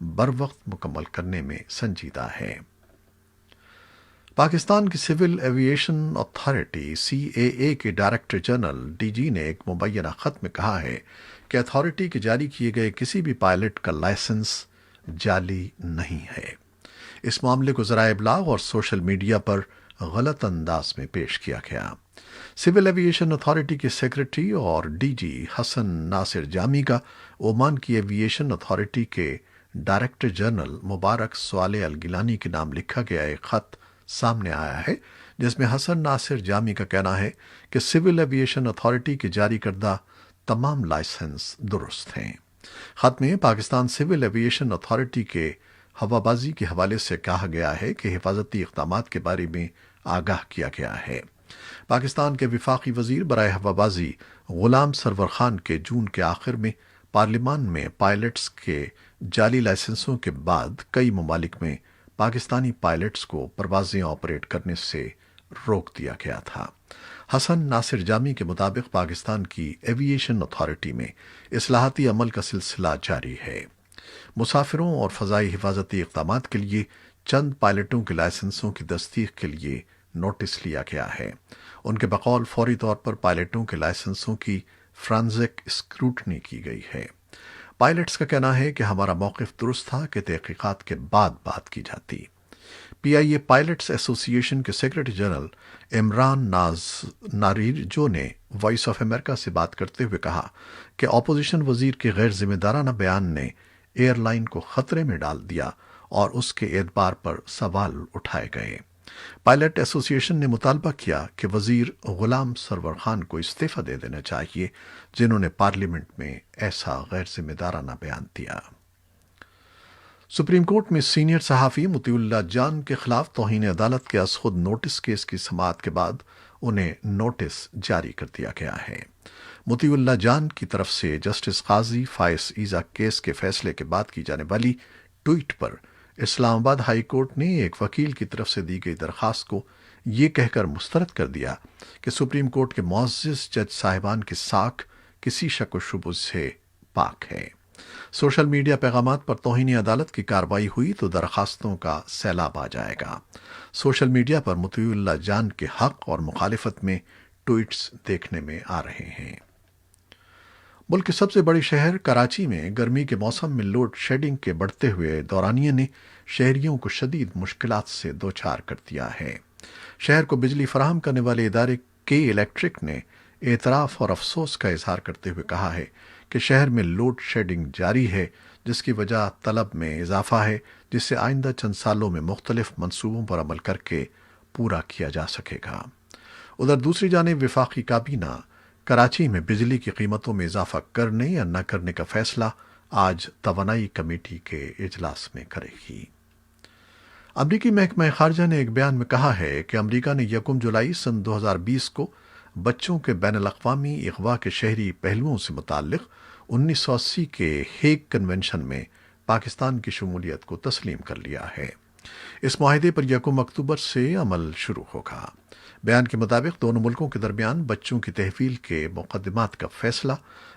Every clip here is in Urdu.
بروقت مکمل کرنے میں سنجیدہ ہے۔ پاکستان کی سول ایویشن اتھارٹی CAA کے ڈائریکٹر جنرل DG نے ایک مبینہ خط میں کہا ہے کہ اتھارٹی کے جاری کیے گئے کسی بھی پائلٹ کا لائسنس جعلی نہیں ہے۔ اس معاملے کو ذرائع ابلاغ اور سوشل میڈیا پر غلط انداز میں پیش کیا گیا۔ سول ایویشن اتھارٹی کے سیکرٹری اور DG حسن ناصر جامی کا عمان کی ایویشن اتھارٹی کے ڈائریکٹر جنرل مبارک صالح الگیلانی کے نام لکھا گیا ایک خط سامنے آیا ہے، جس میں حسن ناصر جامی کا کہنا ہے کہ سول ایویشن اتھارٹی کے جاری کردہ تمام لائسنس درست ہیں۔ خط میں پاکستان سول ایویشن اتھارٹی کے ہوابازی کے حوالے سے کہا گیا ہے کہ حفاظتی اقدامات کے بارے میں آگاہ کیا گیا ہے۔ پاکستان کے وفاقی وزیر برائے ہوابازی غلام سرور خان کے جون کے آخر میں پارلیمان میں پائلٹس کے جعلی لائسنسوں کے بعد کئی ممالک میں پاکستانی پائلٹس کو پروازیں آپریٹ کرنے سے روک دیا گیا تھا۔ حسن ناصر جامی کے مطابق پاکستان کی ایویشن اتھارٹی میں اصلاحاتی عمل کا سلسلہ جاری ہے۔ مسافروں اور فضائی حفاظتی اقدامات کے لیے چند پائلٹوں کے لائسنسوں کی تصدیق کے لیے نوٹس لیا گیا ہے۔ ان کے بقول فوری طور پر پائلٹوں کے لائسنسوں کی فرانزک اسکروٹنی کی گئی ہے۔ پائلٹس کا کہنا ہے کہ ہمارا موقف درست تھا کہ تحقیقات کے بعد بات کی جاتی۔ PIA پائلٹس ایسوسی ایشن کے سیکرٹری جنرل عمران ناریرجو نے وائس آف امریکہ سے بات کرتے ہوئے کہا کہ اپوزیشن وزیر کے غیر ذمہ دارانہ بیان نے ایئر لائن کو خطرے میں ڈال دیا اور اس کے اعتبار پر سوال اٹھائے گئے۔ پائلٹ ایسوسی ایشن نے مطالبہ کیا کہ وزیر غلام سرور خان کو استعفی دے دینا چاہیے، جنہوں نے پارلیمنٹ میں ایسا غیر ذمہ دارانہ بیان دیا۔ سپریم کورٹ میں سینئر صحافی مطیع اللہ جان کے خلاف توہین عدالت کے از خود نوٹس کیس کی سماعت کے بعد انہیں نوٹس جاری کر دیا گیا ہے۔ مطیع اللہ جان کی طرف سے جسٹس قاضی فائز عیسیٰ کیس کے فیصلے کے بعد کی جانے والی ٹویٹ پر اسلام آباد ہائی کورٹ نے ایک وکیل کی طرف سے دی گئی درخواست کو یہ کہہ کر مسترد کر دیا کہ سپریم کورٹ کے معزز جج صاحبان کی ساکھ کسی شک و شبہ سے پاک ہے۔ سوشل میڈیا پیغامات پر توہین عدالت کی کارروائی ہوئی تو درخواستوں کا سیلاب آ جائے گا۔ سوشل میڈیا پر مطیع اللہ جان کے حق اور مخالفت میں ٹویٹس دیکھنے میں آ رہے ہیں۔ ملک کے سب سے بڑے شہر کراچی میں گرمی کے موسم میں لوڈ شیڈنگ کے بڑھتے ہوئے دورانیے نے شہریوں کو شدید مشکلات سے دوچار کر دیا ہے۔ شہر کو بجلی فراہم کرنے والے ادارے کے الیکٹرک نے اعتراف اور افسوس کا اظہار کرتے ہوئے کہا ہے کہ شہر میں لوڈ شیڈنگ جاری ہے، جس کی وجہ طلب میں اضافہ ہے، جس سے آئندہ چند سالوں میں مختلف منصوبوں پر عمل کر کے پورا کیا جا سکے گا۔ ادھر دوسری جانب وفاقی کابینہ کراچی میں بجلی کی قیمتوں میں اضافہ کرنے یا نہ کرنے کا فیصلہ آج توانائی کمیٹی کے اجلاس میں کرے گی۔ امریکی محکمہ خارجہ نے ایک بیان میں کہا ہے کہ امریکہ نے 1 جولائی سن 2020 کو بچوں کے بین الاقوامی اغوا کے شہری پہلوؤں سے متعلق 1980 کے ہیگ کنونشن میں پاکستان کی شمولیت کو تسلیم کر لیا ہے۔ اس معاہدے پر 1 اکتوبر سے عمل شروع ہوگا۔ بیان کے مطابق دونوں ملکوں کے درمیان بچوں کی تحویل کے مقدمات کا فیصلہ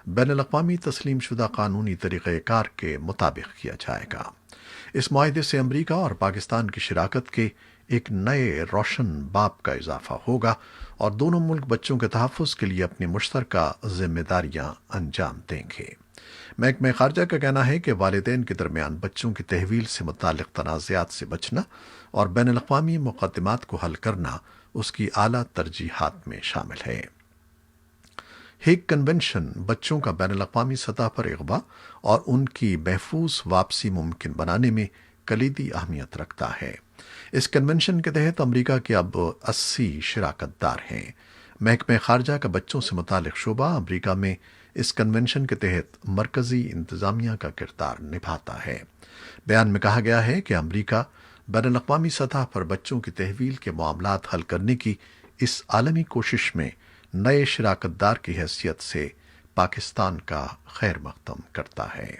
بین الاقوامی تسلیم شدہ قانونی طریقہ کار کے مطابق کیا جائے گا۔ اس معاہدے سے امریکہ اور پاکستان کی شراکت کے ایک نئے روشن باب کا اضافہ ہوگا اور دونوں ملک بچوں کے تحفظ کے لیے اپنی مشترکہ ذمہ داریاں انجام دیں گے۔ محکمہ خارجہ کا کہنا ہے کہ والدین کے درمیان بچوں کی تحویل سے متعلق تنازعات سے بچنا اور بین الاقوامی مقدمات کو حل کرنا اس کی اعلیٰ ترجیحات میں شامل ہے۔ ہیگ کنونشن بچوں کا بین الاقوامی سطح پر اغوا اور ان کی محفوظ واپسی ممکن بنانے میں کلیدی اہمیت رکھتا ہے۔ اس کنونشن کے تحت امریکہ کے اب 80 شراکت دار ہیں۔ محکمہ خارجہ کا بچوں سے متعلق شعبہ امریکہ میں اس کنونشن کے تحت مرکزی انتظامیہ کا کردار نبھاتا ہے۔ بیان میں کہا گیا ہے کہ امریکہ بین الاقوامی سطح پر بچوں کی تحویل کے معاملات حل کرنے کی اس عالمی کوشش میں نئے شراکت دار کی حیثیت سے پاکستان کا خیر مقدم کرتا ہے۔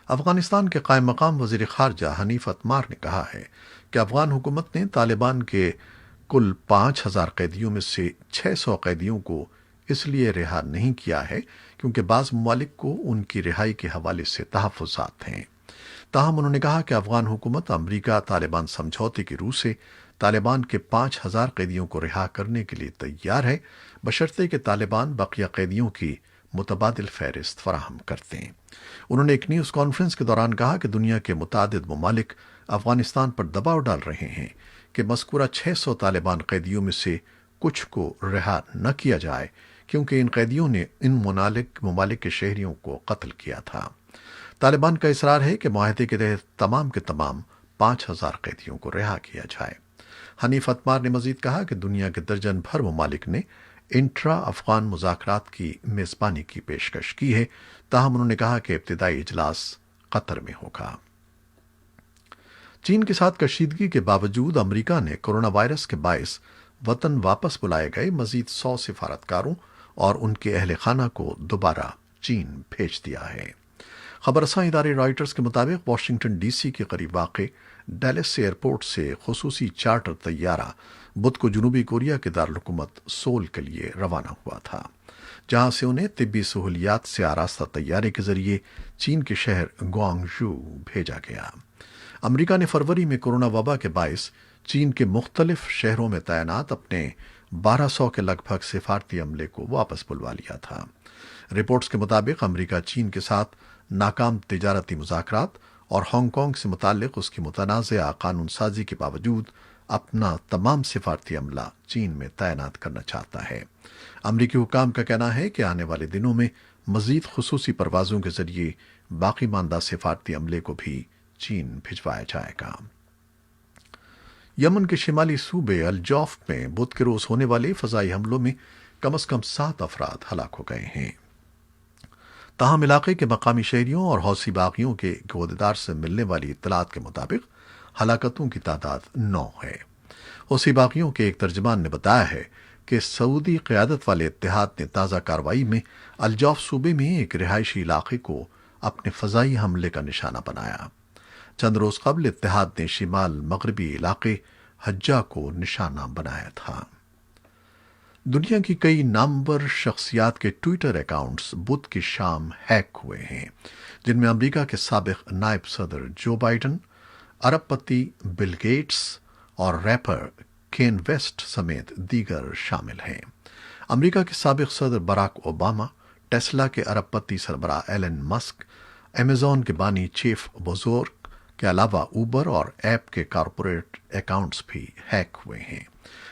افغانستان کے قائم مقام وزیر خارجہ حنیف اتمار نے کہا ہے کہ افغان حکومت نے طالبان کے کل 5000 قیدیوں میں سے 600 قیدیوں کو اس لیے رہا نہیں کیا ہے کیونکہ بعض ممالک کو ان کی رہائی کے حوالے سے تحفظات ہیں۔ تاہم انہوں نے کہا کہ افغان حکومت امریکہ طالبان سمجھوتے کی روح سے طالبان کے 5,000 قیدیوں کو رہا کرنے کے لیے تیار ہے، بشرطے کہ طالبان بقیہ قیدیوں کی متبادل فہرست فراہم کرتے ہیں۔ انہوں نے ایک نیوز کانفرنس کے دوران کہا کہ دنیا کے متعدد ممالک افغانستان پر دباؤ ڈال رہے ہیں کہ مذکورہ 600 طالبان قیدیوں میں سے کچھ کو رہا نہ کیا جائے، کیونکہ ان قیدیوں نے ان ممالک کے شہریوں کو قتل کیا تھا۔ طالبان کا اصرار ہے کہ معاہدے کے تحت تمام کے تمام 5,000 قیدیوں کو رہا کیا جائے۔ حنیف اتمار نے مزید کہا کہ دنیا کے درجن بھر ممالک نے انٹرا افغان مذاکرات کی میزبانی کی پیشکش کی ہے، تاہم انہوں نے کہا کہ ابتدائی اجلاس قطر میں ہوگا۔ چین کے ساتھ کشیدگی کے باوجود امریکہ نے کورونا وائرس کے باعث وطن واپس بلائے گئے مزید 100 سفارتکاروں اور ان کے اہل خانہ کو دوبارہ چین بھیج دیا ہے۔ خبر رساں ادارے رائٹرز کے مطابق واشنگٹن ڈی سی کے قریب واقع ڈیلس ایئرپورٹ سے خصوصی چارٹر طیارہ بدھ کو جنوبی کوریا کے دارالحکومت سول کے لیے روانہ ہوا تھا، جہاں سے انہیں طبی سہولیات سے آراستہ طیارے کے ذریعے چین کے شہر گوانگژو بھیجا گیا۔ امریکہ نے فروری میں کورونا وبا کے باعث چین کے مختلف شہروں میں تعینات اپنے 1,200 کے لگ بھگ سفارتی عملے کو واپس بلوا لیا تھا۔ رپورٹس کے مطابق امریکہ چین کے ساتھ ناکام تجارتی مذاکرات اور ہانگ کانگ سے متعلق اس کی متنازعہ قانون سازی کے باوجود اپنا تمام سفارتی عملہ چین میں تعینات کرنا چاہتا ہے۔ امریکی حکام کا کہنا ہے کہ آنے والے دنوں میں مزید خصوصی پروازوں کے ذریعے باقی ماندہ سفارتی عملے کو بھی چین بھجوایا جائے گا۔ یمن کے شمالی صوبے الجوف میں بدھ کے روز ہونے والے فضائی حملوں میں کم از کم 7 افراد ہلاک ہو گئے ہیں۔ تاہم علاقے کے مقامی شہریوں اور حوثی باغیوں کے عہدیدار سے ملنے والی اطلاعات کے مطابق ہلاکتوں کی تعداد 9 ہے۔ حوثی باغیوں کے ایک ترجمان نے بتایا ہے کہ سعودی قیادت والے اتحاد نے تازہ کارروائی میں الجوف صوبے میں ایک رہائشی علاقے کو اپنے فضائی حملے کا نشانہ بنایا۔ چند روز قبل اتحاد نے شمال مغربی علاقے حجہ کو نشانہ بنایا تھا۔ دنیا کی کئی نامور شخصیات کے ٹویٹر اکاؤنٹس بدھ کی شام ہیک ہوئے ہیں، جن میں امریکہ کے سابق نائب صدر جو بائیڈن، ارب پتی بل گیٹس اور ریپر کین ویسٹ سمیت دیگر شامل ہیں۔ امریکہ کے سابق صدر براک اوباما، ٹیسلا کے ارب پتی سربراہ ایلن مسک، امیزون کے بانی چیف بوزورگ کے علاوہ اوبر اور ایپ کے کارپوریٹ اکاؤنٹس بھی ہیک ہوئے ہیں،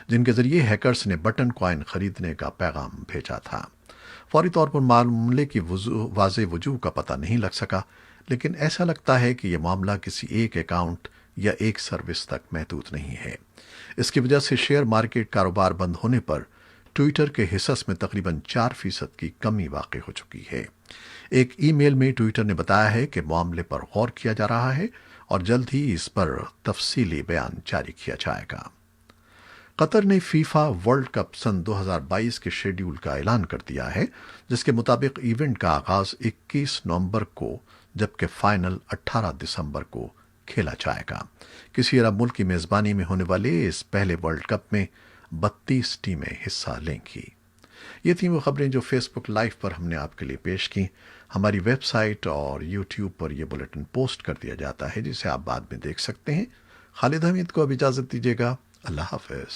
جن کے ذریعے ہیکرز نے بٹن کوائن خریدنے کا پیغام بھیجا تھا۔ فوری طور پر معاملے کی واضح وجوہ کا پتہ نہیں لگ سکا، لیکن ایسا لگتا ہے کہ یہ معاملہ کسی ایک اکاؤنٹ یا ایک سروس تک محدود نہیں ہے۔ اس کی وجہ سے شیئر مارکیٹ کاروبار بند ہونے پر ٹویٹر کے حصص میں تقریباً 4% کی کمی واقع ہو چکی ہے۔ ایک ای میل میں ٹویٹر نے بتایا ہے کہ معاملے پر غور کیا جا رہا ہے اور جلد ہی اس پر تفصیلی بیان جاری کیا جائے گا۔ قطر نے فیفا ورلڈ کپ سن 2022 کے شیڈول کا اعلان کر دیا ہے، جس کے مطابق ایونٹ کا آغاز 21 نومبر کو جبکہ فائنل 18 دسمبر کو کھیلا جائے گا۔ کسی عرب ملک کی میزبانی میں ہونے والے اس پہلے ورلڈ کپ میں 32 ٹیمیں حصہ لیں گی۔ یہ تھیں وہ خبریں جو فیس بک لائیو پر ہم نے آپ کے لیے پیش کی۔ ہماری ویب سائٹ اور یوٹیوب پر یہ بلیٹن پوسٹ کر دیا جاتا ہے، جسے آپ بعد میں دیکھ سکتے ہیں۔ خالد حمید کو اب اجازت دیجیے گا۔ اللہ حافظ۔